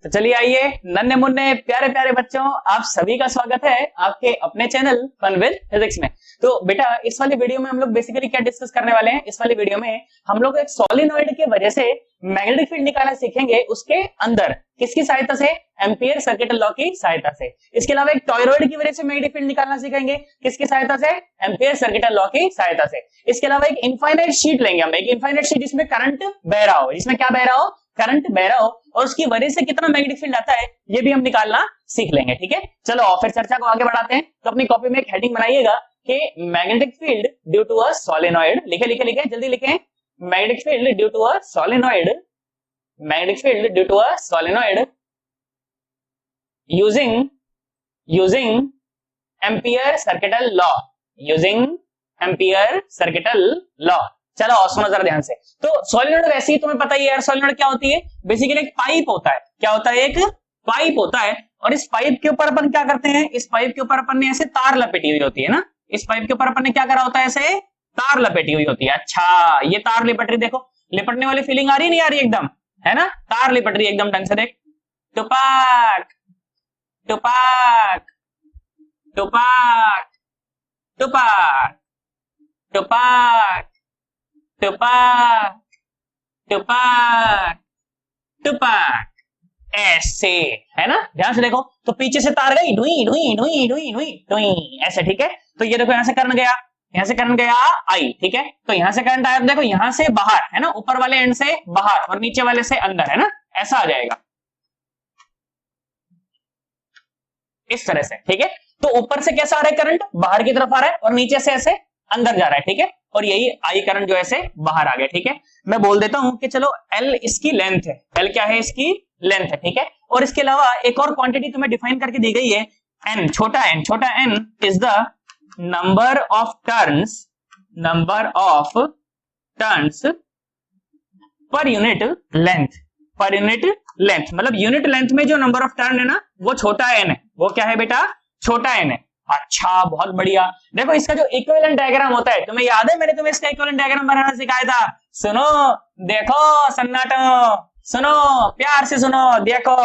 तो चलिए आइए नन्हे मुन्ने प्यारे प्यारे बच्चों, आप सभी का स्वागत है आपके अपने चैनल फन विद फिजिक्स में। तो बेटा इस वाली वीडियो में हम लोग बेसिकली क्या डिस्कस करने वाले हैं। इस वाली वीडियो में हम लोग एक सोलेनोइड की वजह से मैग्नेटिक फील्ड निकालना सीखेंगे, उसके अंदर किसकी सहायता से, एम्पियर सर्किट लॉ की सहायता से। इसके अलावा एक टॉयरॉइड की वजह से मैग्नेटिक फील्ड निकालना सीखेंगे, किसकी सहायता से, एम्पियर सर्किट लॉ की सहायता से। इसके अलावा एक इनफाइनाइट शीट लेंगे हम, एक इनफाइनाइट शीट जिसमें करंट बह रहा हो, जिसमें क्या बह रहा हो, करंट बह रहा हो, और उसकी वजह से कितना मैग्नेटिक फील्ड आता है ये भी हम निकालना सीख लेंगे। ठीक है, चलो और फिर चर्चा को आगे बढ़ाते हैं। तो अपनी कॉपी में एक हेडिंग बनाइएगा कि magnetic field due to a solenoid. लिखे लिखे लिखे जल्दी लिखें, magnetic field due to a solenoid, magnetic field due to a solenoid using Ampere circuital law, using Ampere circuital law. चलो और सुनो जरा ध्यान से। तो सोलेनोइड वैसे ही तुम्हें पता ही है यार, सोलेनोइड क्या होती है, बेसिकली एक पाइप होता है। क्या होता है, एक पाइप होता है, और इस पाइप के ऊपर अपन क्या करते हैं, इस पाइप के ऊपर अपन ने ऐसे तार लपेटी हुई होती है ना, इस पाइप के ऊपर अपन ने क्या करा होता है, ऐसे तार लपेटी हुई होती है। अच्छा ये तार लिपट रही, देखो लिपटने वाली फीलिंग आ रही नहीं आ रही, एकदम है ना, तार लिपट रही एकदम ढंग से, देख टुपाक टुपाक टुपाक टुपाक टुपाक टुपाक टुपाक टुपाक, ऐसे है ना, ध्यान से देखो। तो पीछे से तार गई ढुई ढुई ढुई ढुई ढुई ढुई, ऐसे। ठीक है, तो ये देखो यहां से करंट गया, यहां से करंट गया आई। ठीक है, तो यहां से करंट आया, देखो यहां से बाहर है ना, ऊपर वाले एंड से बाहर और नीचे वाले से अंदर, है ना, ऐसा आ जाएगा इस तरह से। ठीक है, तो ऊपर से कैसा आ रहा है करंट, बाहर की तरफ आ रहा है, और नीचे से ऐसे अंदर जा रहा है। ठीक है, और यही आई करंट जो ऐसे बाहर आ गया। ठीक है, मैं बोल देता हूं कि चलो एल इसकी लेंथ है, एल क्या है, इसकी लेंथ है। ठीक है, और इसके अलावा एक और क्वांटिटी तुम्हें डिफाइन करके दी गई है, एन, छोटा एन। छोटा n is the number of turns per unit length, per unit length, मतलब यूनिट लेंथ में जो नंबर ऑफ टर्न है ना, वो छोटा एन है। वो क्या है बेटा, छोटा एन है। अच्छा बहुत बढ़िया। देखो इसका जो इक्विवेलेंट डायग्राम होता है, तुम्हें याद है मैंने तुम्हें इसका इक्विवेलेंट डायग्राम बनाना सिखाया था। सुनो, देखो सन्नाटो, सुनो प्यार से सुनो, देखो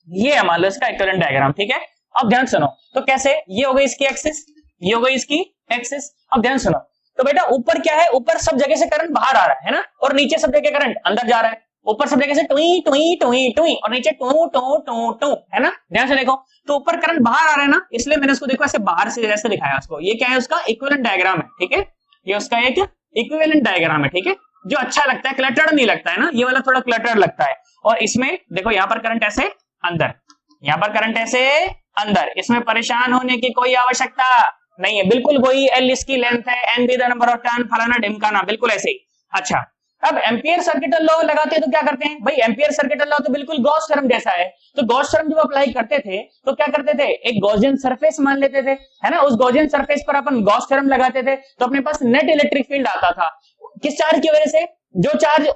ये मान लो इसका इक्विवेलेंट डायग्राम। ठीक है, अब ध्यान सुनो। तो कैसे, ये हो गई इसकी एक्सिस, ये हो गई इसकी एक्सिस। अब ध्यान सुनो, तो बेटा ऊपर क्या है, ऊपर सब जगह से करंट बाहर आ रहा है ना, और नीचे सब जगह करंट अंदर जा रहा है। ऊपर सब जगह से टुई टुई टुई टुई, और नीचे टू टू टू टू, है ना, ध्यान से देखो। तो ऊपर करंट बाहर आ रहा है ना, इसलिए मैंने इसको देखो ऐसे बाहर से जैसे दिखाया उसको। ये क्या है, उसका इक्विवेलेंट डायग्राम है। ठीक है, ये उसका एक इक्विवेलेंट डायग्राम है। ठीक है, जो अच्छा लगता है, क्लटर्ड नहीं लगता है ना, ये वाला थोड़ा क्लटर्ड लगता है। और इसमें देखो यहाँ पर करंट ऐसे अंदर, यहाँ पर करंट ऐसे अंदर, इसमें परेशान होने की कोई आवश्यकता नहीं है, बिल्कुल वही एल इसकी लेंथ है, N be the number of turn, फलाना ढिमकाना, बिल्कुल ऐसे ही। अच्छा, अब एम्पियर सर्किटल लॉ लगाते हैं तो क्या करते हैं भाई, एम्पियर सर्किटल लॉ तो बिल्कुल गॉस थ्योरम जैसा है। तो गॉस थ्योरम जब अप्लाई करते थे तो क्या करते थे, एक गॉसियन सरफेस मान लेते थे, है ना, उस गॉसियन सरफेस पर अपन गॉस थ्योरम लगाते थे, तो अपने पास नेट इलेक्ट्रिक फील्ड आता था। किस चार्ज की वजह से, जो चार्ज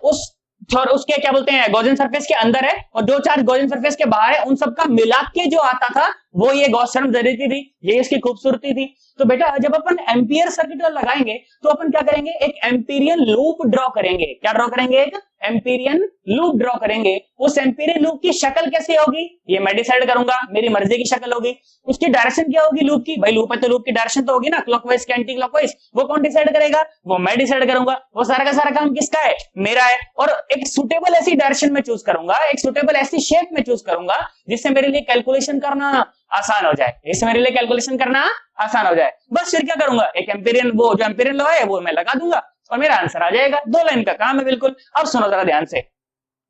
उसके क्या बोलते हैं गॉसियन सरफेस के अंदर है, और जो चार्ज गॉसियन सरफेस के बाहर है, उन सबका मिला के जो आता था वो ये गॉस थ्योरम जरूरी थी, ये इसकी खूबसूरती थी। तो बेटा जब अपन एम्पियर सर्किट लगाएंगे तो अपन क्या करेंगे, एक एम्पीरियन लूप ड्रॉ करेंगे। क्या ड्रॉ करेंगे, एक एम्पीरियन लूप ड्रॉ करेंगे। उस एम्पीरियन लूप की शक्ल कैसे होगी, ये मैं डिसाइड करूंगा, मेरी मर्जी की शक्ल होगी। उसकी डायरेक्शन क्या होगी लूप की, भाई लूप है तो लूप की डायरेक्शन तो होगी ना, क्लॉकवाइज की एंटी क्लॉकवाइज, वो कौन डिसाइड करेगा, वो मैं डिसाइड करूंगा। वो सारा का सारा काम किसका है, मेरा है। और एक सुटेबल ऐसी डायरेक्शन में चूज करूंगा, एक सुटेबल ऐसी शेप में चूज करूंगा जिससे मेरे लिए कैलकुलेशन करना आसान हो जाए, इससे मेरे लिए कैलकुलेशन करना आसान हो जाए। बस फिर क्या करूंगा, एक एम्पीरियन, वो जो एम्पीरियन लॉ है वो मैं लगा दूंगा और मेरा आंसर आ जाएगा। 2 लाइन का काम है बिल्कुल। अब सुनो जरा ध्यान से,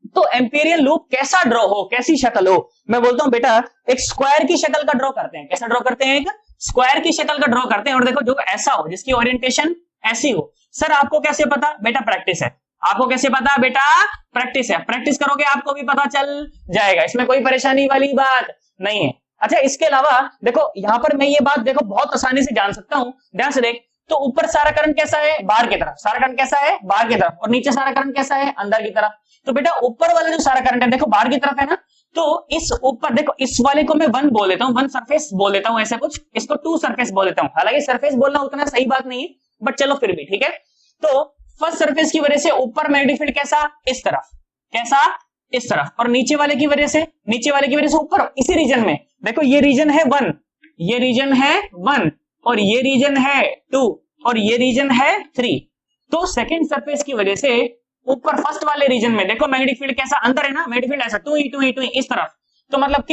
तो एम्पीरियन लूप कैसा ड्रॉ हो, कैसी शक्ल हो, मैं बोलता हूं बेटा एक स्क्वायर की शक्ल का ड्रॉ करते हैं। कैसा ड्रॉ करते हैं, एक स्क्वायर की शक्ल का ड्रॉ करते हैं। और देखो जो ऐसा हो, जिसकी ओरिएंटेशन ऐसी हो। सर आपको कैसे पता, बेटा प्रैक्टिस है। आपको कैसे पता, बेटा प्रैक्टिस है, प्रैक्टिस करोगे आपको भी पता चल जाएगा, इसमें कोई परेशानी वाली बात नहीं है। अच्छा, इसके अलावा देखो यहां पर मैं ये बात देखो बहुत आसानी से जान सकता हूं, ध्यान से देख। तो ऊपर सारा करंट कैसा है, बाहर की तरफ, सारा करंट कैसा है, बाहर की तरफ, और नीचे सारा करंट कैसा है, अंदर की तरफ। तो बेटा ऊपर वाला जो सारा करंट है देखो बाहर की तरफ है ना, तो इस ऊपर देखो, इस वाले को मैं 1 बोल देता हूं, 1 सरफेस बोल देता हूं, ऐसा कुछ, इसको 2 सरफेस बोल देता हूं। हालांकि सरफेस बोलना उतना सही बात नहीं है, बट चलो फिर भी ठीक है। तो फर्स्ट सरफेस की वजह से ऊपर मैग्नेटिक फील्ड कैसा, इस तरफ, कैसा इस तरफ, और नीचे वाले की वजह से ऊपर इसी रीजन में देखो, ये रीजन है 1, ये रीजन है 1, और ये रीजन है 2, और ये रीजन है 3। तो सेकंड सरफेस की वजह से ऊपर फर्स्ट वाले रीजन में देखो मैग्नेटिक फील्ड कैसा अंदर है ना, मैग्नेटिक फील्ड ऐसा टू ई इस तरफ। तो मतलब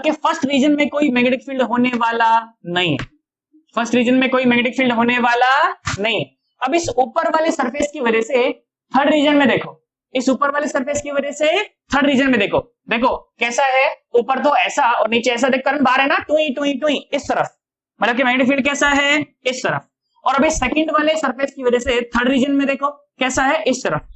के फर्स्ट रीजन में कोई मैग्नेटिक फील्ड होने वाला नहीं है, फर्स्ट रीजन में कोई मैग्नेटिक फील्ड होने वाला नहीं है। अब इस ऊपर वाले सरफेस की वजह से थर्ड रीजन में देखो, इस ऊपर वाले सरफेस की वजह से थर्ड रीजन में देखो कैसा है, ऊपर तो ऐसा और नीचे ऐसा, देख करंट बाहर है ना, टू ई इस तरफ, मतलब कि मैग्नेटिक फील्ड कैसा है इस तरफ। और अभी सेकंड वाले सरफेस की वजह से थर्ड रीजन में देखो कैसा है इस तरफ,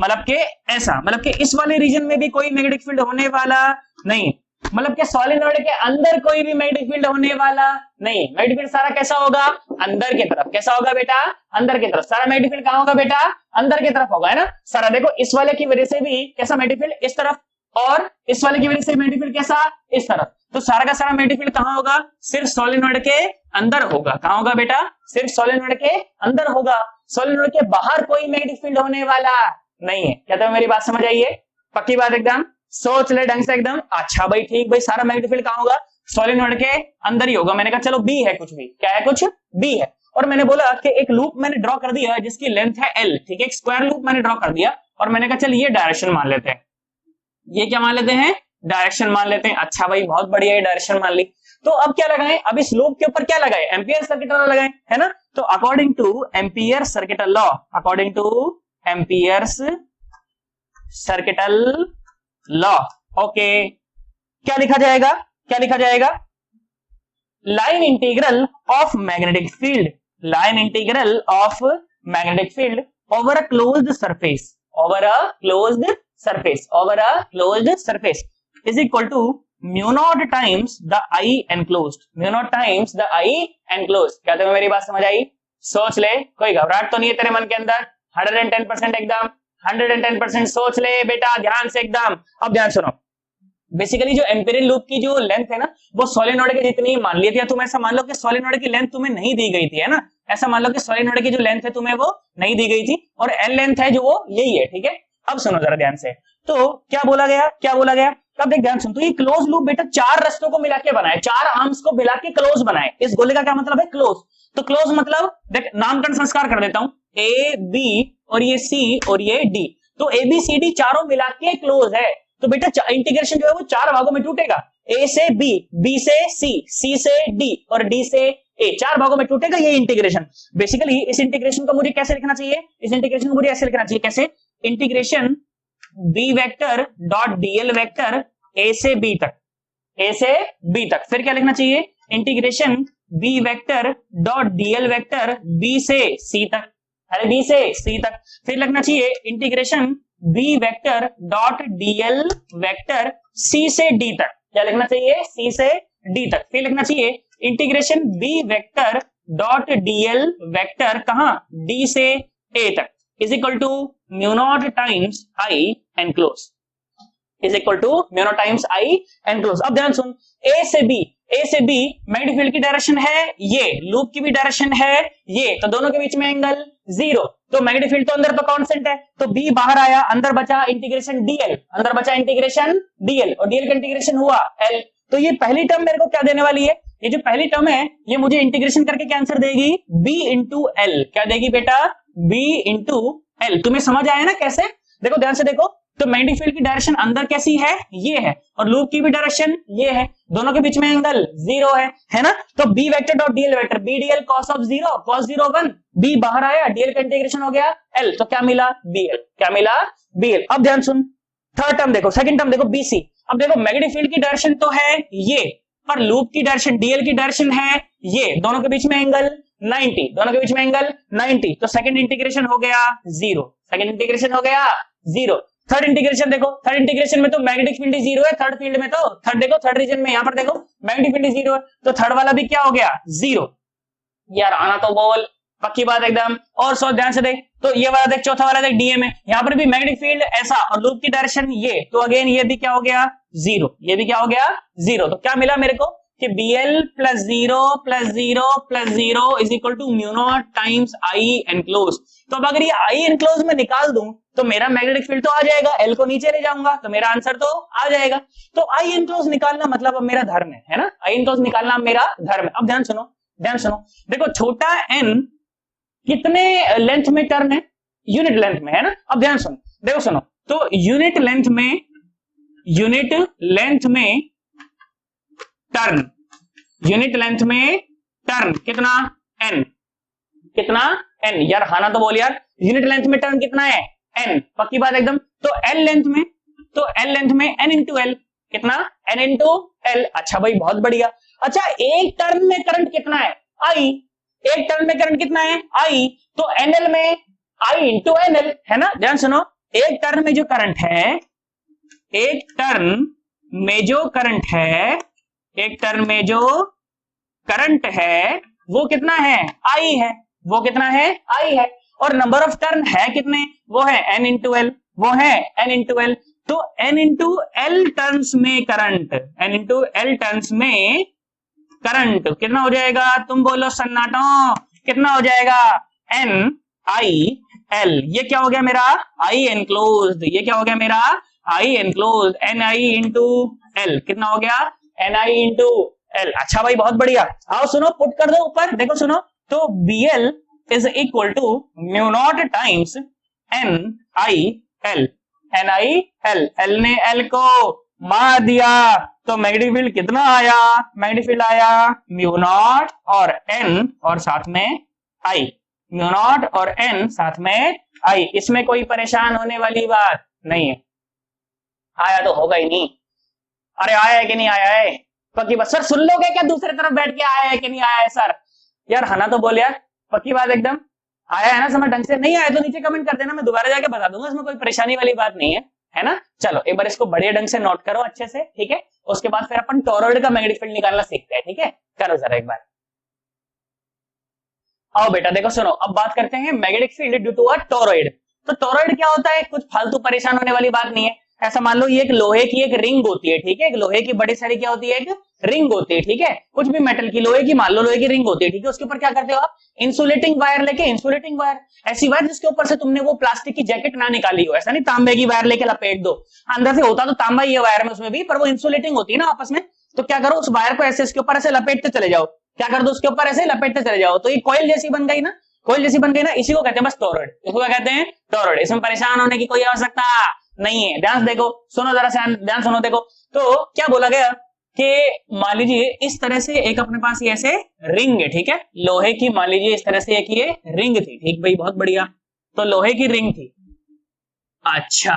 मतलब कि ऐसा, मतलब कि इस वाले रीजन में भी कोई मैग्नेटिक फील्ड होने वाला नहीं, मतलब कि सोलेनोइड के अंदर कोई भी मैग्नेटिक फील्ड होने वाला नहीं। मैग्नेटिक फील्ड सारा कैसा होगा, अंदर की तरफ। कैसा होगा बेटा, अंदर की तरफ। सारा मैग्नेटिक फील्ड कहां होगा बेटा, अंदर की तरफ होगा, है ना सारा। देखो इस वाले की वजह से भी कैसा मैग्नेटिक फील्ड इस तरफ, और इस वाले की वजह से मैग्नेटिक फील्ड कैसा इस तरफ। तो सारा का सारा मैग्नेटिक फील्ड कहां होगा, सिर्फ सोलेनोइड के अंदर होगा। कहां होगा बेटा, सिर्फ सोलेनोइड के अंदर होगा। सोलेनोइड के बाहर कोई मैग्नेटिक फील्ड होने वाला नहीं है। क्या तुम्हें मेरी बात समझ आई है, पक्की बात एकदम, सोच ले ढंग से एकदम। अच्छा भाई ठीक भाई, सारा मैग्नेटिक फील्ड कहां होगा, सोलेनोइड के अंदर ही होगा। मैंने कहा चलो बी है, कुछ भी क्या है, कुछ बी है। और मैंने बोला कि एक लूप मैंने ड्रॉ कर दिया जिसकी लेंथ है एल, ठीक है, एक स्क्वायर लूप मैंने ड्रॉ कर दिया, और मैंने कहा चल ये डायरेक्शन मान लेते हैं, ये क्या मान लेते हैं, डायरेक्शन मान लेते हैं। अच्छा भाई बहुत बढ़िया, ये डायरेक्शन मान ली। तो अब क्या लगाएं, अब इस लूप के ऊपर क्या लगाएं, एम्पियर सर्किट लॉ लगाएं, है ना। तो according to Ampere circuit law, according to Ampere's circuital law, okay, क्या लिखा जाएगा, क्या लिखा जाएगा, line integral of magnetic field, line integral of magnetic field over a closed surface, over a closed surface, over a closed surface is equal to mu naught times the I enclosed, mu naught times the I enclosed. क्या तुम्हें मेरी बात समझ आई, सोच ले, कोई घबराहट तो नहीं है तेरे मन के अंदर, 110% एकदम, 110% सोच ले बेटा ध्यान से एकदम। अब ध्यान सुनो, बेसिकली जो एम्पिरिकल लूप की जो लेंथ है ना, वो सोलेनोइड के जितनी मान ली थी। तुम ऐसा मान लो कि सोलेनोइड की लेंथ तुम्हें नहीं दी गई थी, है ना, ऐसा मान लो कि सोलेनोइड की जो लेंथ है तुम्हें वो नहीं दी गई थी, और एल लेंथ है जो वो यही है, ठीक है। अब सुनो जरा ध्यान से, तो क्या बोला गया, क्या बोला गया, अब देख ध्यान सुन। तो ये क्लोज लूप बेटा चार रास्तों को मिला के बनाए, चार आर्म्स को मिला के क्लोज बनाए। इस गोले का क्या मतलब है, क्लोज। तो क्लोज मतलब देख नामकरण संस्कार कर देता हूं, ए बी और ये सी और ये डी, तो ए बी सी डी चारों मिला के क्लोज है। तो बेटा इंटीग्रेशन जो है वो चार भागों में टूटेगा, ए से बी, बी से सी से डी और डी से ए, चार भागों में टूटेगा ये इंटीग्रेशन। बेसिकली इस इंटीग्रेशन को मुझे कैसे लिखना चाहिए, इस इंटीग्रेशन को मुझे ऐसे लिखना चाहिए, कैसे, integration B vector dot dl vector A से बी तक, ए से बी तक। फिर क्या लिखना चाहिए, integration B vector dot dl vector B से सी तक, अरे बी से सी तक। फिर लिखना चाहिए integration B vector dot dl vector C से डी तक। क्या लिखना चाहिए, सी से डी तक। फिर लिखना चाहिए integration B vector dot dl vector कहां, डी से ए तक, is equal to mu naught times I enclose, is equal to mu naught times I enclose. अब ध्यान सुन, ए से बी, ए से बी मैग्नेटिक फील्ड की डायरेक्शन है ये, लूप की भी डायरेक्शन है ये, तो दोनों के बीच में एंगल 0। तो मैग्नेटिक फील्ड तो अंदर तो कांस्टेंट है, तो बी बाहर आया, अंदर बचा इंटीग्रेशन डीएल, अंदर बचा इंटीग्रेशन डीएल, और डीएल का इंटीग्रेशन हुआ एल। तो ये पहली टर्म मेरे को क्या देने वाली है, ये जो पहली टर्म है ये मुझे इंटीग्रेशन करके क्या आंसर देगी, बी इंटू एल। क्या देगी बेटा, बी इंटू एल। तुम्हें समझ आया ना कैसे, देखो ध्यान से देखो। तो मैग्नेटिक फील्ड की डायरेक्शन अंदर कैसी है, ये है, और लूप की भी डायरेक्शन ये है, दोनों के बीच में एंगल 0 है ना। तो B vector dot dl vector, B dl cos of 0, cos 0 1, B बाहर आया, डीएल का इंटीग्रेशन हो गया एल, तो क्या मिला, बीएल। क्या मिला, बीएल। अब ध्यान सुन, थर्ड टर्म देखो, सेकंड टर्म देखो बीसी। अब देखो मैग्नेटिक फील्ड की डायरेक्शन तो है ये, पर लूप की डायरेक्शन डीएल की डायरेक्शन है ये, दोनों के बीच में एंगल 90, दोनों के बीच में एंगल 90। तो सेकंड इंटीग्रेशन हो गया 0, सेकंड इंटीग्रेशन हो गया 0। थर्ड इंटीग्रेशन देखो, थर्ड इंटीग्रेशन में तो मैग्नेटिक फील्ड 0 है, थर्ड फील्ड में तो थर्ड देखो, थर्ड रीजन में यहां पर देखो मैग्नेटिक फील्ड 0 है, तो थर्ड वाला भी क्या हो गया 0। यार आना तो बोल, पक्की बात एकदम। और सो ध्यान से देख, तो ये वाला देख, चौथा वाला देख डीए में, यहां पर भी मैग्नेटिक फील्ड ऐसा और लूप की डायरेक्शन ये, तो अगेन ये भी क्या हो गया 0, ये भी क्या हो गया 0। तो क्या मिला मेरे को कि BL plus 0 plus 0 plus 0 is equal to mu naught times I enclose. तो अब अगर ये आई एनक्लोज में निकाल दूं तो मेरा मैग्नेटिक फील्ड तो आ जाएगा, एल को नीचे ले जाऊंगा तो मेरा आंसर तो आ जाएगा। तो आई एनक्लोज निकालना मतलब अब मेरा धर्म है ना, आई एनक्लोज निकालना अब मेरा धर्म है। अब ध्यान सुनो, ध्यान सुनो, देखो छोटा एन कितने लेंथ में टर्न है, यूनिट लेंथ में है ना। अब ध्यान सुनो, देखो सुनो, तो यूनिट लेंथ में टर्न, यूनिट लेंथ में टर्न कितना एन, कितना एन, यार हाना तो बोल यार, यूनिट लेंथ में टर्न कितना है एन, पक्की बात एकदम। तो एल लेंथ में, तो एल लेंथ में एन इंटू एल, कितना एन इंटू एल। अच्छा भाई बहुत बढ़िया। अच्छा एक टर्न में करंट कितना है आई, एक टर्न में करंट कितना है आई, तो एनएल में आई इंटू एनएल है ना। ध्यान सुनो, एक टर्न में जो करंट है, एक टर्न में जो करंट है, एक टर्न में जो करंट है वो कितना है आई है, वो कितना है आई है। और नंबर ऑफ टर्न है कितने, वो है एन इंटू एल, वो है एन इंटू एल। तो एन इंटू एल टर्न्स में current, n into L turns में करंट कितना हो जाएगा, तुम बोलो सन्नाटो, कितना हो जाएगा एन आई एल। ये क्या हो गया मेरा आई एनक्लोज्ड, ये क्या हो गया मेरा आई एनक्लोज्ड, एन आई इंटू एल कितना हो गया एन आई इंटू एल। अच्छा भाई बहुत बढ़िया। आओ सुनो, पुट कर दो ऊपर, देखो सुनो, तो B L is equal to mu naught times n I L, n I L, L ने एल को मार दिया तो मैग्नेटिक फील्ड कितना आया, मैग्नेटिक फील्ड आया म्यू नॉट और एन और साथ में आई, म्यू नॉट और एन साथ में आई। इसमें कोई परेशान होने वाली बात नहीं है, आया तो होगा ही नहीं। अरे आया है कि नहीं आया है, पक्की बात। सर सुन लोगे क्या, दूसरे तरफ बैठ के आया है कि नहीं आया है सर, यार हना तो बोल यार, पक्की बात एकदम आया है ना, समझ ढंग से। नहीं आया तो नीचे कमेंट कर देना, मैं दोबारा जाके बता दूंगा, इसमें कोई परेशानी वाली बात नहीं है ना। चलो एक बार इसको बढ़िया ढंग से नोट करो अच्छे से, ठीक है। उसके बाद फिर अपन टोरॉइड का मैग्नेटिक फील्ड निकालना सीखते हैं, ठीक है। करो जरा एक बार, आओ बेटा देखो सुनो, अब बात करते हैं magnetic field due to a toroid. तो टोरॉइड क्या होता है, कुछ फालतू परेशान होने वाली बात नहीं है। ऐसा मान लो ये एक लोहे की एक रिंग होती है, ठीक है, एक लोहे की बड़ी सारी क्या होती है, एक रिंग होती है, ठीक है। कुछ भी मेटल की, लोहे की मान लो, लोहे की रिंग होती है, ठीक है। उसके ऊपर क्या करते हो आप, इंसुलेटिंग वायर लेके, इंसुलेटिंग वायर, ऐसी वायर जिसके ऊपर से तुमने वो प्लास्टिक की जैकेट ना निकाली हो, ऐसा नहीं तांबे की वायर लेके लपेट दो, अंदर से होता तो तांबा ही है वायर में उसमें भी, पर वो इंसुलेटिंग होती है ना आपस में। तो क्या करो, उस वायर को ऐसे इसके ऊपर ऐसे लपेटते चले जाओ, क्या कर दो, उसके ऊपर ऐसे लपेटते चले जाओ, तो ये कॉइल जैसी बन गई ना, कॉइल जैसी बन गई ना, इसी को कहते हैं बस टोरॉइड, इसको क्या कहते हैं टोरॉइड। इसमें परेशान होने की कोई आवश्यकता नहीं है। ध्यान देखो, सुनो जरा से, ध्यान सुनो, देखो तो क्या बोला गया कि मान लीजिए इस तरह से एक अपने पास ये ऐसे रिंग है, ठीक है, लोहे की, मान लीजिए इस तरह से एक ये रिंग थी, ठीक भाई बहुत बढ़िया। तो लोहे की रिंग थी, अच्छा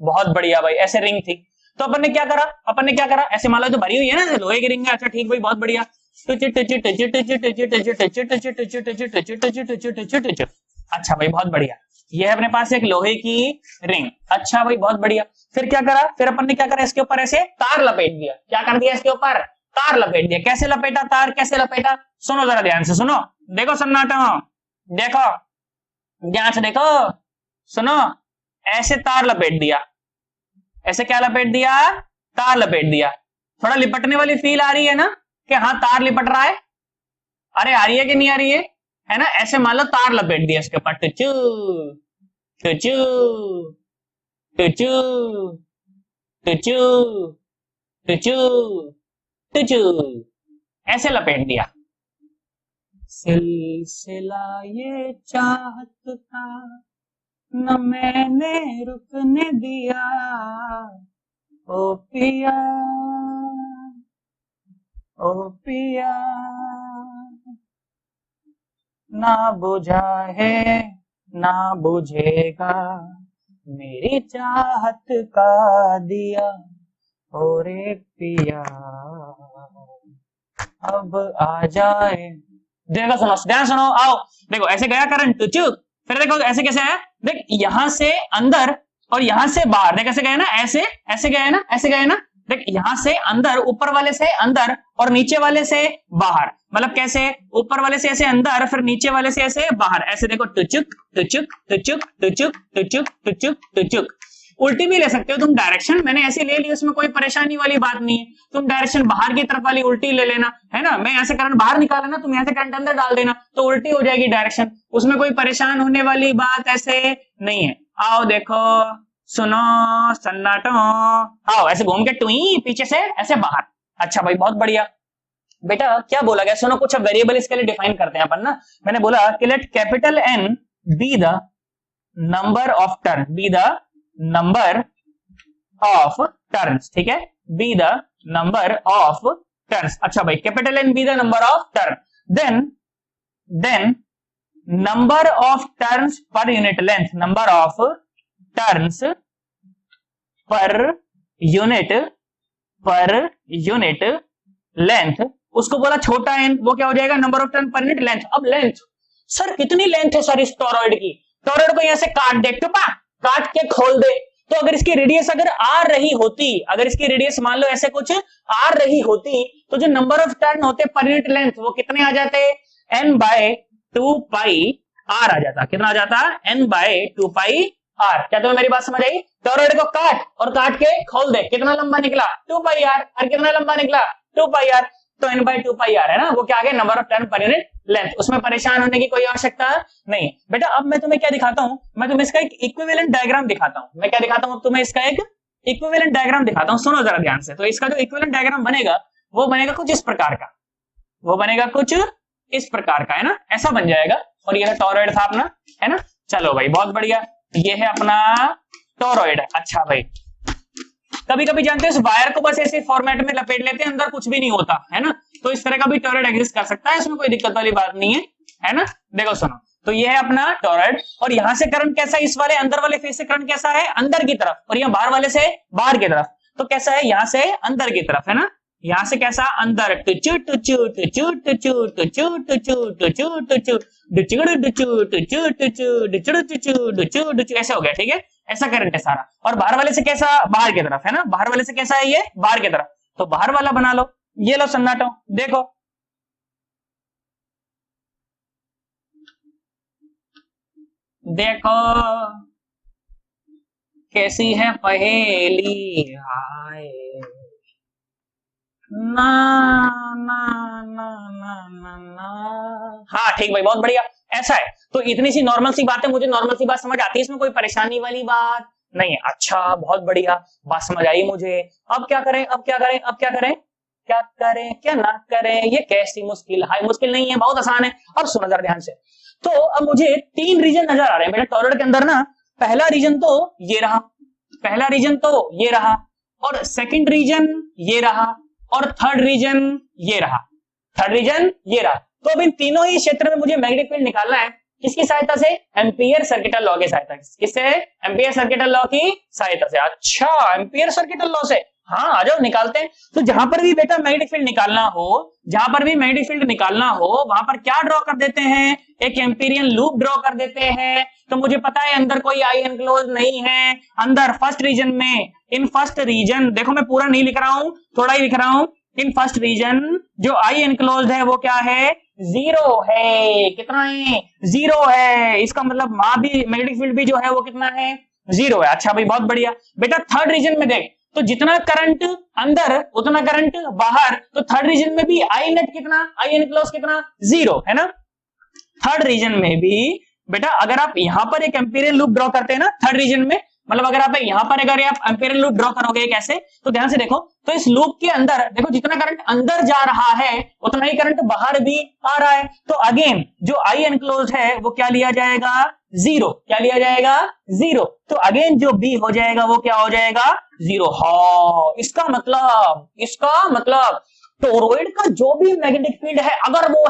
बहुत बढ़िया भाई, ऐसे रिंग थी। तो अपन ने क्या करा, अपन ने क्या करा, ऐसे मान लो तो भरी हुई है ना लोहे की रिंग है, अच्छा ठीक भाई बहुत बढ़िया। अच्छा भाई बहुत बढ़िया, ये है अपने पास एक लोहे की रिंग, अच्छा भाई बहुत बढ़िया। फिर क्या करा, फिर अपन ने क्या करा, इसके ऊपर ऐसे तार लपेट दिया, क्या कर दिया, इसके ऊपर तार लपेट दिया। कैसे लपेटा तार, कैसे लपेटा, सुनो जरा ध्यान से, सुनो देखो सन्नाटा, देखो ध्यान से देखो, सुनो, ऐसे तार लपेट दिया, ऐसे क्या लपेट दिया, तार लपेट दिया। थोड़ा लिपटने वाली फील आ रही है ना, कि हाँ तार लिपट रहा है, अरे आ रही है कि नहीं आ रही है ना। ऐसे मान लो तार लपेट दिया इसके ऊपर, टुचू टुचू टुचू टुचू टुचू टुचू, ऐसे लपेट दिया। सिलसिला ये चाहत का न मैंने रुकने दिया, ओ पिया ओ पिया, ना बुझा है ना बुझेगा मेरी चाहत का दिया, और पिया अब आ जाए। देखो सुनो, ध्यान सुनो, आओ देखो, ऐसे गया करंट चुप, फिर देखो ऐसे कैसे है, देख यहां से अंदर और यहां से बाहर, देख ऐसे गए ना, ऐसे ऐसे गए ना, ऐसे गए ना, देख यहां से अंदर, ऊपर वाले से अंदर और नीचे वाले से बाहर, मतलब कैसे, ऊपर वाले से ऐसे अंदर, फिर नीचे वाले से ऐसे बाहर, ऐसे देखो टुचुक टुचुक टुचुक टुचुक टुचुक टुचुक टुचुक। उल्टी भी ले सकते हो तुम, डायरेक्शन मैंने ऐसी ले ली, उसमें कोई परेशानी वाली बात नहीं है। तुम डायरेक्शन बाहर की तरफ वाली उल्टी ले लेना, है ना, मैं ऐसे करंट बाहर निकाला ना, तुम यहाँ से करंट अंदर डाल देना तो उल्टी हो जाएगी डायरेक्शन, उसमें कोई परेशान होने वाली बात ऐसे नहीं है। आओ देखो, सुनो सन्नाटो, आओ ऐसे घूम के टुई पीछे से ऐसे बाहर। अच्छा भाई बहुत बढ़िया बेटा, क्या बोला गया सुनो, कुछ अब वेरिएबल इसके लिए डिफाइन करते हैं अपन ना। मैंने बोला कि let capital N be the number of turn, be the number of turns, ठीक है, be the number of turns. अच्छा भाई capital N be the number of turn, then number of turns per unit length, number of turns per unit length, उसको बोला छोटा n, वो क्या हो जाएगा, number of turn per unit length. अब लेंथ, सर कितनी लेंथ है सर इस टोरॉइड की, टोरॉइड को यहां से काट दे, टुपा काट के खोल दे, तो अगर इसकी रेडियस अगर आ रही होती, अगर इसकी रेडियस मान लो ऐसे कुछ आ रही होती, तो जो नंबर ऑफ टर्न होते पर यूनिट लेंथ वो कितने आ जाते, n बाय 2 पाई r आ जाता। कितना आ जाता, n बाय 2 पाई r। क्या तुम्हें मेरी बात समझ आई? टोरॉइड को काट और काट के खोल दे, कितना लंबा निकला 2 पाई r, और कितना लंबा निकला 2 पाई r, तो n बाय 2 पाई r है ना, वो क्या आ गया, number of turn per unit length. उसमें परेशान होने की कोई आवश्यकता नहीं बेटा। अब मैं तुम्हें क्या दिखाता हूं, मैं तुम्हें इसका एक इक्विवेलेंट डायग्राम दिखाता हूं। मैं क्या दिखाता हूं अब तुम्हें, इसका एक इक्विवेलेंट डायग्राम दिखाता हूं, सुनो जरा ध्यान से। तो इसका जो इक्विवेलेंट डायग्राम बनेगा वो बनेगा कुछ इस प्रकार का, वो बनेगा कुछ इस प्रकार का, है ना, ऐसा बन जाएगा। और यह टोरॉइड था अपना, है ना। चलो भाई बहुत बढ़िया, ये है अपना टोरॉइड। अच्छा भाई कभी कभी जानते हो इस वायर को बस ऐसे फॉर्मेट में लपेट लेते हैं, अंदर कुछ भी नहीं होता, है ना। तो इस तरह का भी टोरॉइड एग्जिस्ट कर सकता है, इसमें कोई दिक्कत वाली बात नहीं है ना। देखो सुनो, तो ये है अपना टोरॉइड, और यहां से करंट कैसा है, इस वाले अंदर वाले फेस से करंट कैसा है, अंदर की तरफ, और यहाँ बाहर वाले से बाहर की तरफ। तो कैसा है, यहाँ से अंदर की तरफ, है ना, यहां से कैसा, अंदर, टुचू टुचू टुचू टुचू टुचू टुचू टुचू टुचू डुचुड़ डुचू टुचू टुचू डुचुड़ टुचू डुचू डुचू, ऐसा हो गया, ठीक है, ऐसा करंट है सारा। और बाहर वाले से कैसा, बाहर की तरफ, है ना, बाहर वाले से कैसा है, ये बाहर की तरफ, तो बाहर वाला बना लो। ये लो सन्नाटो, देखो देखो कैसी है पहेली, हाय ना ना ना ना ना ना। हाँ ठीक भाई बहुत बढ़िया, ऐसा है। तो इतनी सी नॉर्मल सी बात है, मुझे नॉर्मल सी बात समझ आती है, इसमें कोई परेशानी वाली बात नहीं है। अच्छा बहुत बढ़िया, बात समझ आई मुझे। अब क्या करें, अब क्या करें, अब क्या करें, क्या करें क्या ना करें, ये कैसी मुश्किल, हाई मुश्किल नहीं है, बहुत आसान है। अब सुनो जरा ध्यान से। तो अब मुझे 3 रीजन नजर आ रहे हैं मेरे टोरॉइड के अंदर ना। पहला रीजन तो ये रहा, पहला रीजन तो ये रहा, और सेकंड रीजन ये रहा, और थर्ड रीजन ये रहा, थर्ड रीजन ये रहा। तो अब इन तीनों ही क्षेत्र में मुझे मैग्नेटिक फील्ड निकालना है, किसकी सहायता से, एम्पियर सर्किटल लॉ की सहायता से। किससे, एम्पियर सर्किटल लॉ की सहायता से। अच्छा एम्पियर सर्किटल लॉ से, हाँ आ जाओ निकालते हैं। तो जहां पर भी बेटा मैग्नेटिक फील्ड निकालना हो, जहां पर भी मैग्नेटिक फील्ड निकालना हो, वहां पर क्या ड्रॉ कर देते हैं, एक एम्पीरियन लूप ड्रॉ कर देते हैं। तो मुझे पता है अंदर कोई आई एनक्लोज नहीं है, अंदर फर्स्ट रीजन में, इन फर्स्ट रीजन, देखो मैं पूरा नहीं लिख रहा हूं, थोड़ा ही लिख रहा हूं, इन फर्स्ट रीजन जो आई एनक्लोज्ड है वो क्या है, 0 है। कितना है, 0 है। इसका मतलब वहां भी मैग्नेटिक फील्ड भी जो है वो कितना है, 0 है। अच्छा भाई बहुत बढ़िया बेटा। थर्ड रीजन में देख, तो जितना करंट अंदर उतना करंट बाहर, तो थर्ड रीजन में भी आई नेट कितना, आई एनक्लोज कितना, 0 है ना। थर्ड रीजन में भी बेटा अगर आप यहां पर एक एम्पीरियन लूप ड्रॉ करते हैं ना थर्ड रीजन में, मतलब अगर आप यहां पर अगर आप एम्पीरियन लूप ड्रॉ करोगे कैसे, तो ध्यान से देखो, तो इस लूप के अंदर देखो जितना करंट अंदर जा रहा है उतना ही करंट बाहर भी आ रहा है। तो अगेन जो आई एनक्लोज है वो क्या लिया जाएगा, 0। क्या लिया जाएगा, 0। तो अगेन जो बी हो जाएगा वो क्या हो जाएगा, 0। हाँ इसका मतलब टोरॉइड का जो भी मैग्नेटिक फील्ड है अगर वो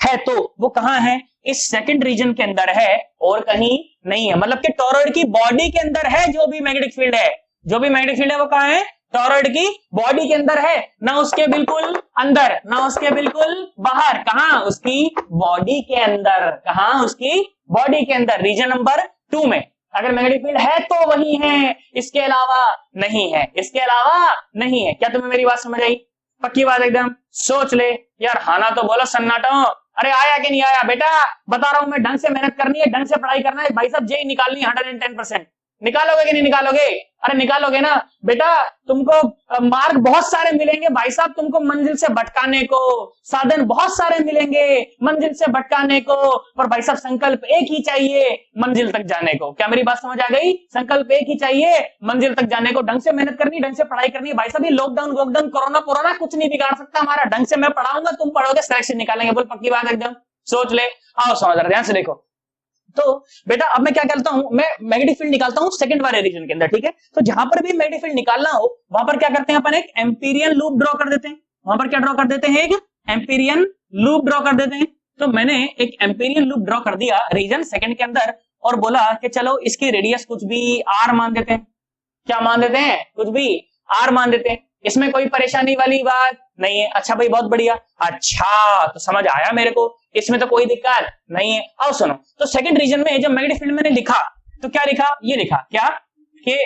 है तो वो कहां है, इस सेकंड रीजन के अंदर है और कहीं नहीं है। मतलब कि टोरॉइड की बॉडी के अंदर है जो भी मैग्नेटिक फील्ड है, जो भी मैग्नेटिक फील्ड है वो कहां है, टोरॉइड की बॉडी के अंदर है, ना उसके बिल्कुल अंदर ना उसके बिल्कुल बाहर। कहां, उसकी बॉडी के अंदर। कहां, उसकी बॉडी के अंदर, रीजन नंबर 2 में। अगर मैग्नेटिक फील्ड है तो वही है, इसके अलावा नहीं है, इसके अलावा नहीं है। क्या तुम्हें मेरी बात समझ आई, पक्की बात एकदम, सोच ले यार। हाना तो बोलो सन्नाटो, अरे आया कि नहीं आया बेटा, बता रहा हूं मैं, ढंग से मेहनत करनी है, ढंग से पढ़ाई करना है भाई साहब, जेई निकालनी है 110%। निकालोगे कि नहीं निकालोगे? अरे निकालोगे ना बेटा, तुमको मार्क बहुत सारे मिलेंगे भाई साहब, तुमको मंजिल से भटकाने को, साधन बहुत सारे मिलेंगे मंजिल से भटकाने को, पर भाई साहब संकल्प एक ही चाहिए मंजिल तक जाने को। क्या मेरी बात समझ आ गई? संकल्प एक ही चाहिए मंजिल तक जाने को, ढंग से मेहनत करनी, ढंग से पढ़ाई करनी। भाई साहब ये लॉकडाउन वॉकडाउन कोरोना कोरोना कुछ नहीं बिगाड़ सकता हमारा, ढंग से मैं पढ़ाऊंगा, तुम पढ़ोगे, सिलेक्शन निकालेंगे। बोल पक्की बात एकदम, सोच ले। आओ समझ रहा, ध्यान से देखो। तो बेटा अब मैं क्या करता हूं, मैं मैग्नेटिक फील्ड निकालता हूं सेकंड वाले रीजन के अंदर, ठीक है। तो जहां पर भी मैग्नेटिक फील्ड निकालना हो वहां पर क्या करते हैं अपन, एक एम्पीरियन लूप ड्रॉ कर देते हैं। वहां पर क्या ड्रॉ कर देते हैं, एक एम्पीरियन लूप ड्रॉ कर देते हैं। तो मैंने एक एम्पीरियन लूप ड्रॉ कर दिया रीजन सेकंड के अंदर, और बोला कि चलो इसकी रेडियस कुछ भी आर मान देते हैं। क्या मान देते हैं? कुछ भी आर मान देते हैं। इसमें कोई परेशानी वाली बात नहीं है। अच्छा भाई बहुत बढ़िया, अच्छा तो समझ आया मेरे को, इसमें तो कोई दिक्कत नहीं है। आओ सुनो, तो सेकंड रीजन में जब मैग्नेटिक फील्ड मैंने लिखा तो क्या लिखा, ये लिखा क्या कि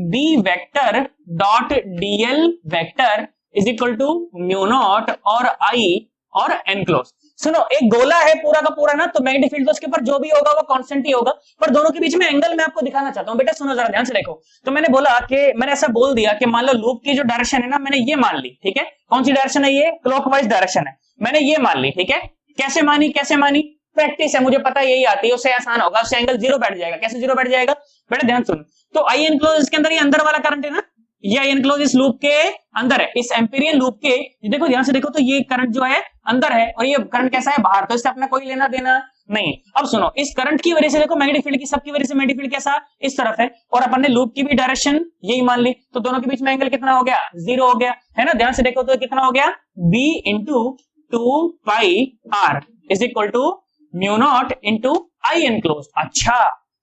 B vector dot dl vector is equal to mu naught और आई और एनक्लोज। सुनो एक गोला है पूरा का पूरा ना, तो मैग्नेटिक फील्ड तो उसके ऊपर जो भी होगा वो कांस्टेंट ही होगा, पर दोनों के बीच में एंगल मैं आपको दिखाना चाहता हूं। बेटा सुनो जरा ध्यान से देखो। तो मैंने बोला कि मैंने ऐसा बोल दिया कि मान लो लूप की जो डायरेक्शन है ना, मैंने ये मान ली, ठीक है। कौन सी डायरेक्शन है? ये क्लॉकवाइज डायरेक्शन है, मैंने ये मान ली, ठीक है। कैसे मानी? कैसे मानी? प्रैक्टिस है, मुझे पता यही आती है, उससे आसान होगा, उससे एंगल जीरो बैठ जाएगा। कैसे जीरो बैठ जाएगा? बेटा ध्यान सुन, तो आई एनक्लोज इसके अंदर, ये अंदर वाला करंट है ना, ये आई एनक्लोज इस लूप के अंदर है, इस एम्पीरियन लूप के। देखो ध्यान से देखो, तो ये करंट जो है अंदर है और ये करंट कैसा है? बाहर, तो इससे अपना कोई लेना देना नहीं। अब सुनो, इस करंट की वजह से देखो मैग्नेटिक फील्ड की, सबकी वजह से मैग्नेटिक फील्ड कैसा? इस तरफ है, और अपन ने लूप की भी डायरेक्शन यही मान ली, तो दोनों के बीच में एंगल कितना हो गया? जीरो हो गया, है ना। ध्यान से देखो तो कितना हो गया? B into 2 pi R is equal to mu naught into I enclose. अच्छा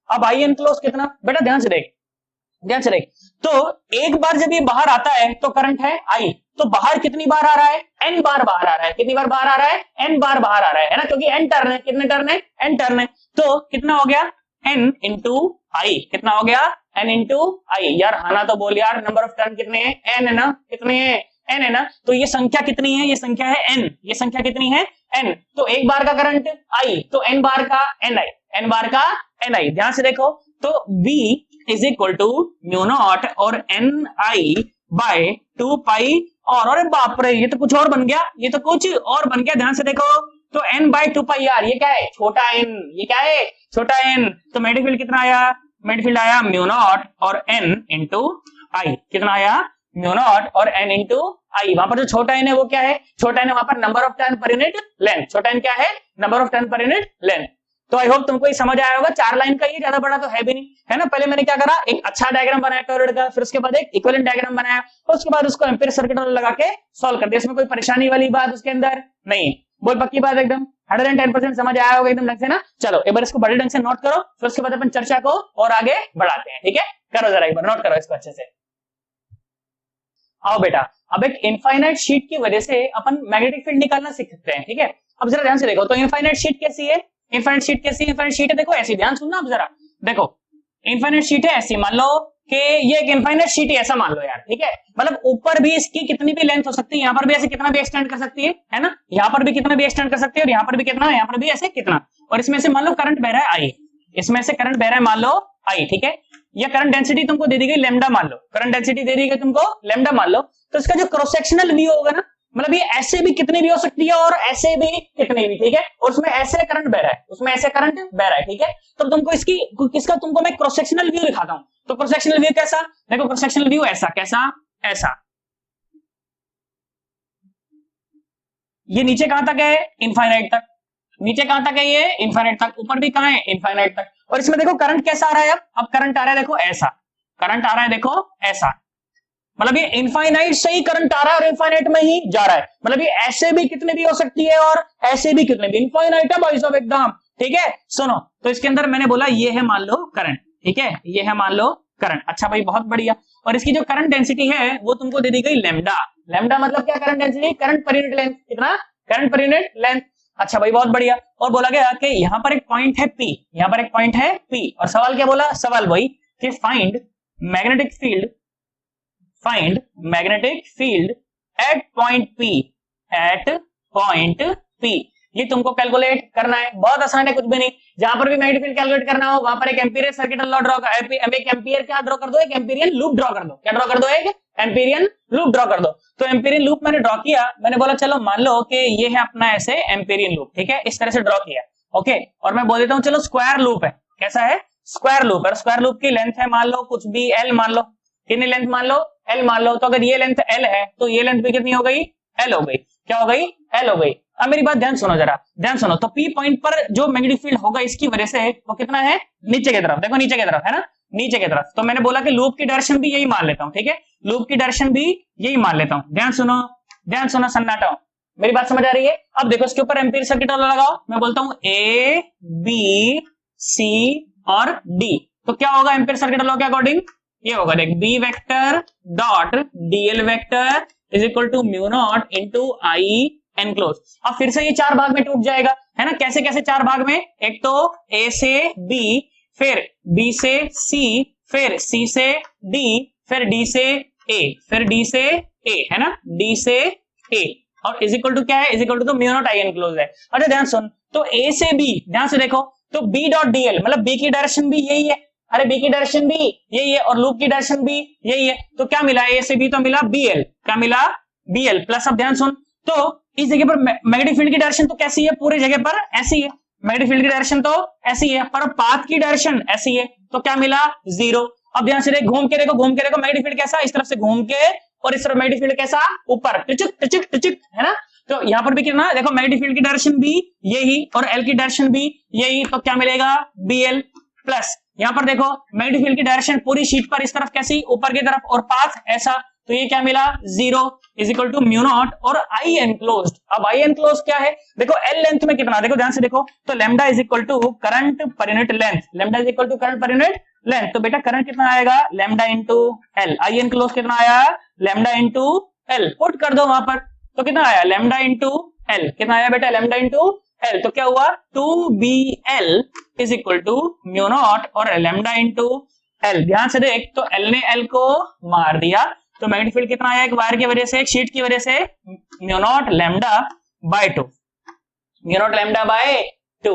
अब आई एनक्लोज कितना? बेटा ध्यान से देख, ध्यान से देख, तो एक बार जब ये बाहर आता है तो करंट है आई, तो बाहर कितनी बार आ रहा है? एन बार बाहर आ रहा है। कितनी बार बाहर आ रहा है? एन बार बाहर आ रहा है ना, क्योंकि एन टर्न है। कितने टर्न है? एन टर्न है। तो कितना हो गया? एन इंटू आई। कितना हो गया? एन इंटू आई। यार हाना तो बोल यार, नंबर ऑफ टर्न कितने हैं? एन है ना। कितने हैं? एन है ना। तो ये संख्या कितनी है? ये संख्या है एन। ये संख्या कितनी है? एन। तो एक बार का करंट आई, तो एन बार का एन आई, एन बार का एन आई। ध्यान से देखो, तो B is equal to mu naught और एन आई बाय 2 पाई और, अरे बाप रे ये तो कुछ और बन गया, ये तो कुछ और बन गया। ध्यान से देखो, तो एन बाय 2 पाई आर, ये क्या है? छोटा एन। ये क्या है? छोटा एन। तो मैग्नेटिक फील्ड कितना आया? मैग्नेटिक फील्ड आया म्यू नॉट और एन इंटू आई। कितना आया? म्यू नॉट और एन इंटू आई। वहां पर जो छोटा एन है वो क्या है? छोटा एन है वहां पर number of turn per unit length. छोटा एन क्या है? Number of turn per unit length. तो आई होप तुमको ये समझ आया होगा। 4 लाइन का, ये ज्यादा बड़ा तो है भी नहीं, है ना। पहले मैंने क्या करा, एक अच्छा डायग्राम बनाया टॉरॉइड का, फिर उसके बाद एक इक्विवेलेंट डायग्राम बनाया, और उसके बाद उसको एम्पीयर सर्किट में लगा के सॉल्व कर दिया। इसमें कोई परेशानी वाली बात उसके अंदर नहीं। बोल पक्की बात एकदम 110% समझ आया होगा एकदम ढंग से ना। चलो एक बार इसको बड़े ढंग से नोट करो, फिर उसके बाद अपन चर्चा को और आगे बढ़ाते हैं, ठीक है। करो जरा एक बार नोट करो इसको अच्छे से। आओ बेटा, अब एक इनफाइनाइट शीट की वजह से अपन मैग्नेटिक फील्ड निकालना सीख सकते हैं, ठीक है। अब जरा ध्यान से देखो, तो इनफाइनाइट शीट कैसी है? इनफाइनाइट शीट कैसी है? इनफाइनाइट शीट है देखो ऐसी, ध्यान सुनना अब जरा देखो। इनफाइनाइट शीट है ऐसी, मान लो कि ये एक इनफाइनाइट शीट है ऐसा मान लो यार, ठीक है। मतलब ऊपर भी इसकी कितनी भी लेंथ हो सकती है, यहाँ पर भी ऐसे कितना भी एक्सटेंड कर सकती है ना, यहाँ पर भी कितना भी एक्सटेंड कर सकती है, और यहाँ पर भी कितना, यहाँ पर भी ऐसे कितना, और इसमें से मान लो करंट बह रहा है आई, इसमें से करंट बह रहा है मान लो आई, ठीक है। ये करंट डेंसिटी तुमको दे दी गई लैम्डा मान लो, करंट डेंसिटी दे दी गई तुमको लैम्डा मान लो। तो इसका जो क्रॉस सेक्शनल व्यू होगा ना, मतलब ये ऐसे भी कितनी भी हो सकती है और ऐसे भी कितनी भी, ठीक है। और उसमें ऐसे करंट बह रहा है, उसमें ऐसे करंट बह रहा है, ठीक है। तो तुमको किसका तुमको मैं क्रॉस सेक्शनल व्यू दिखाता हूं। तो क्रॉस सेक्शनल व्यू कैसा? देखो क्रॉस सेक्शनल व्यू ऐसा, कैसा? ऐसा। ये नीचे कहां तक है? इनफाइनाइट तक। नीचे कहां तक है? ये इनफाइनाइट तक। ऊपर भी कहां है? इनफाइनाइट तक। और इसमें देखो करंट कैसा आ रहा है, अब करंट आ रहा है देखो ऐसा, करंट आ रहा है देखो ऐसा, मतलब ये इनफाइनाइट से ही करंट आ रहा है और इनफाइनाइट में ही जा रहा है। मतलब ये ऐसे भी कितने भी हो सकती है और ऐसे भी कितने भी, इनफाइनाइट है भाई साहब एकदम, ठीक है। सुनो, तो इसके अंदर मैंने बोला ये है मान लो करंट, ठीक है, ये है मान लो करंट। अच्छा भाई बहुत बढ़िया। और इसकी जो करंट डेंसिटी है वो तुमको दे दी गई लैम्डा। लैम्डा मतलब क्या? Current density, current per unit length. कितना? Current per unit length. अच्छा भाई बहुत बढ़िया। और बोला गया कि यहाँ पर एक पॉइंट है P, यहाँ पर एक पॉइंट है P, और सवाल क्या बोला? सवाल वही कि find magnetic field, find magnetic field at point P, at point P। ये तुमको कैलकुलेट करना है, बहुत आसान है, कुछ भी नहीं। जहां पर भी मैग्नेटिक फील्ड कैलकुलेट करना हो वहां पर एक एम्पीरियन सर्किट लॉ ड्रॉ कर, एक एम्पीयर क्या ड्रॉ कर दो, एक एम्पीरियन लूप ड्रॉ कर दो। क्या ड्रॉ कर दो? एक एम्पीरियन लूप ड्रॉ कर दो। तो एम्पीरियन लूप मैंने ड्रॉ किया, मैंने बोला चलो मान लो कि ये है अपना ऐसे एम्पीरियन लूप, ठीक है, इस तरह से ड्रॉ किया, ओके। और मैं बोल देता हूँ चलो स्क्वायर लूप है, कैसा है? स्क्वायर लूप है। स्क्वायर लूप की लेंथ है मान लो कुछ भी एल मान लो, कितनी लेंथ मान लो? एल मान लो। तो अगर ये लेंथ एल है तो ये लेंथ भी कितनी हो गई? एल हो गई। क्या हो गई? एल हो गई। अब मेरी बात ध्यान सुनो, जरा ध्यान सुनो। तो पी पॉइंट पर जो मैग्नेटिक फील्ड होगा इसकी वजह से वो कितना है? नीचे की तरफ, देखो नीचे की तरफ है ना, नीचे की तरफ। तो मैंने बोला कि लूप की डायरेक्शन भी यही मान लेता हूं, ठीक है, लूप की डायरेक्शन भी यही मान लेता हूं। ध्यान सुनो सन्नाटा, मेरी बात समझ आ रही है? अब देखो इसके ऊपर एम्पीयर सर्किट लगाओ, मैं बोलता हूं ए बी सी और डी। तो क्या होगा एम्पीयर सर्किट लॉ के अकॉर्डिंग? ये होगा, देख, B vector dot dl vector is equal to mu naught into I enclose. अब फिर से ये चार भाग में टूट जाएगा, है ना। कैसे कैसे चार भाग में? एक तो ए से बी, फिर बी से सी, फिर सी से डी, फिर डी से ए, फिर डी से ए, है ना, डी से ए। और इज इक्वल टू क्या है? Is equal to mu naught I enclose है। अच्छा ध्यान सुन, तो ए से बी, ध्यान से देखो, तो बी डॉट डीएल मतलब बी की डायरेक्शन भी यही है, अरे बी की डायरेक्शन भी यही है और लूप की डायरेक्शन भी यही है। तो क्या मिला? ए से बी तो मिला बीएल, क्या मिला? BL plus. अब ध्यान सुन, तो इस जगह पर मैग्नेटिक फील्ड की डायरेक्शन तो कैसी है? पूरी जगह पर ऐसी है, मैग्नेटिक फील्ड की डायरेक्शन तो ऐसी है, पर पाथ की डायरेक्शन ऐसी है, तो क्या मिला? जीरो। अब ध्यान से घूम के देखो, मैग्नेटिक फील्ड कैसा? इस तरफ से घूम के, और इस तरफ मैग्नेटिक फील्ड कैसा? ऊपर, टिचिक टिचिक टिचिक, है ना। तो यहां पर भी कितना देखो, मैग्नेटिक फील्ड की डायरेक्शन भी यही और एल की डायरेक्शन भी यही, तो क्या मिलेगा? BL plus. यहां पर देखो मैग्नेटिक फील्ड की डायरेक्शन पूरी शीट पर इस तरफ कैसी? ऊपर की तरफ, और पाथ ऐसा, तो ये क्या मिला? Zero is equal to mu naught और आई एनक्लोज्ड। अब आई एनक्लोज्ड क्या है? देखो एल लेंथ में कितना, देखो ध्यान से देखो, तो lambda is equal to current per unit length, lambda is equal to current per unit length. तो बेटा करंट कितना आएगा? Lambda into L. I enclosed कितना आया? Lambda into L. पुट कर दो वहां पर, तो कितना आया? Lambda into L. कितना आया बेटा? Lambda into L. तो क्या हुआ? 2bl is equal to mu naught और लैम्डा इंटू एल। ध्यान से देख, तो एल ने एल को मार दिया, तो मैग्नेटिक फील्ड कितना आया? एक वायर की वजह से, एक शीट की वजह से mu naught lambda by 2, mu naught lambda by 2।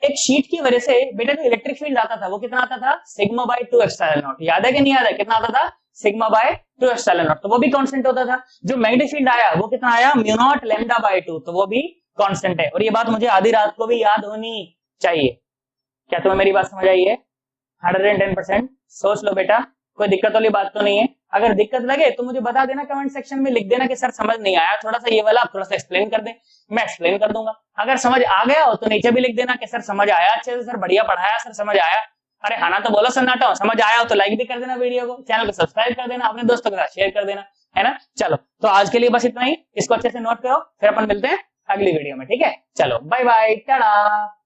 एक शीट की वजह से बेटा जो इलेक्ट्रिक फील्ड आता था वो कितना आता था? Sigma bye 2 epsilon not. याद है कि नहीं याद है? कितना आता था? Sigma bye 2 epsilon not. तो वो भी कांस्टेंट होता था। जो मैग्नेटिक फील्ड आया वो कितना आया? म्यू नॉट लैम्डा बाय 2, तो वो भी कांस्टेंट है। और ये बात मुझे आधी रात को भी याद होनी चाहिए। क्या तुम्हें मेरी बात समझ आई है? 110%। सोच लो बेटा, कोई दिक्कत वाली बात तो नहीं है। अगर दिक्कत लगे तो मुझे बता देना, कमेंट सेक्शन में लिख देना कि सर समझ नहीं आया, थोड़ा सा ये वाला आप थोड़ा सा एक्सप्लेन कर दें, मैं एक्सप्लेन कर दूंगा। अगर समझ आ गया हो तो नीचे भी लिख देना कि सर समझ आया अच्छे से, सर बढ़िया पढ़ाया, सर समझ आया। अरे हाँ ना तो बोलो सन्नाटा, समझ आया हो तो लाइक भी कर देना वीडियो को, चैनल को सब्सक्राइब कर देना, अपने दोस्तों के साथ शेयर कर देना, है ना। चलो तो आज के लिए बस इतना ही, इसको अच्छे से नोट करो, फिर अपन मिलते हैं अगली वीडियो में, ठीक है। चलो बाय बाय, टाटा।